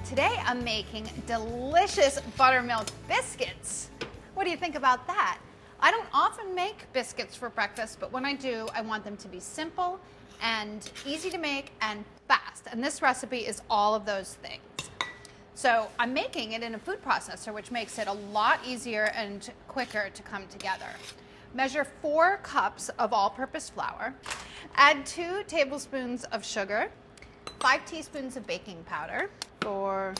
Today I'm making delicious buttermilk biscuits. What do you think about that? I don't often make biscuits for breakfast, but when I do, I want them to be simple and easy to make and fast. And this recipe is all of those things. So I'm making it in a food processor, which makes it a lot easier and quicker to come together. Measure 4 cups of all-purpose flour. Add 2 tablespoons of sugar, 5 teaspoons of baking powder, 4,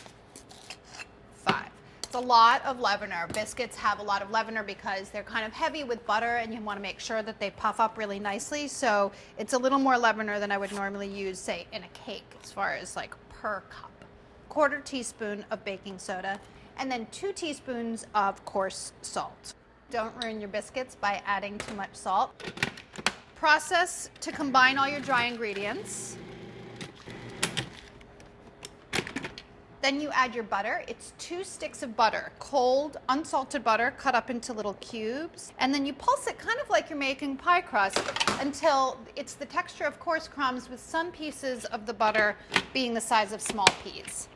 5. It's a lot of leavener. Biscuits have a lot of leavener because they're kind of heavy with butter and you want to make sure that they puff up really nicely. So it's a little more leavener than I would normally use, say, in a cake as far as like per cup. 1/4 teaspoon of baking soda, and then 2 teaspoons of coarse salt. Don't ruin your biscuits by adding too much salt. Process to combine all your dry ingredients. Then you add your butter. It's 2 sticks of butter, cold, unsalted butter cut up into little cubes. And then you pulse it kind of like you're making pie crust until it's the texture of coarse crumbs with some pieces of the butter being the size of small peas.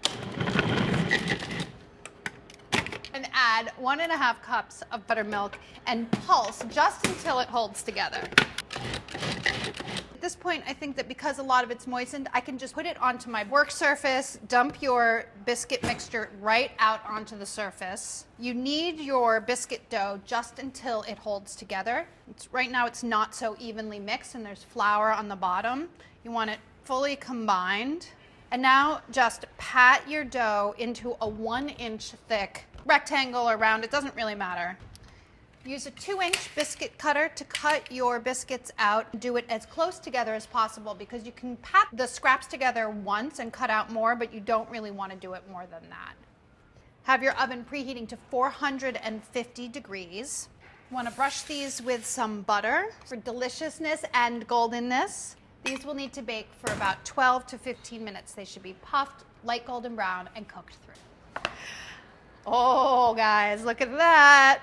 And add 1½ cups of buttermilk and pulse just until it holds together. At this point, I think that because a lot of it's moistened, I can just put it onto my work surface, dump your biscuit mixture right out onto the surface. You need your biscuit dough just until it holds together. Right now it's not so evenly mixed and there's flour on the bottom. You want it fully combined. And now just pat your dough into a 1-inch thick rectangle or round, it doesn't really matter. Use a 2-inch biscuit cutter to cut your biscuits out. Do it as close together as possible because you can pat the scraps together once and cut out more, but you don't really want to do it more than that. Have your oven preheating to 450 degrees. You want to brush these with some butter for deliciousness and goldenness. These will need to bake for about 12 to 15 minutes. They should be puffed, light golden brown, and cooked through. Oh, guys, look at that.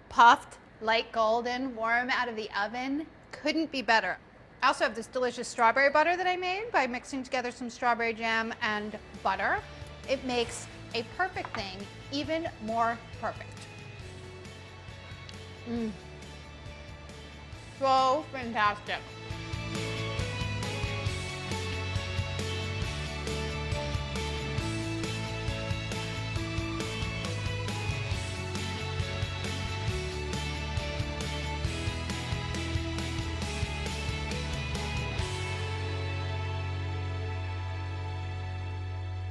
Puffed, light golden, warm out of the oven. Couldn't be better. I also have this delicious strawberry butter that I made by mixing together some strawberry jam and butter. It makes a perfect thing even more perfect. So fantastic.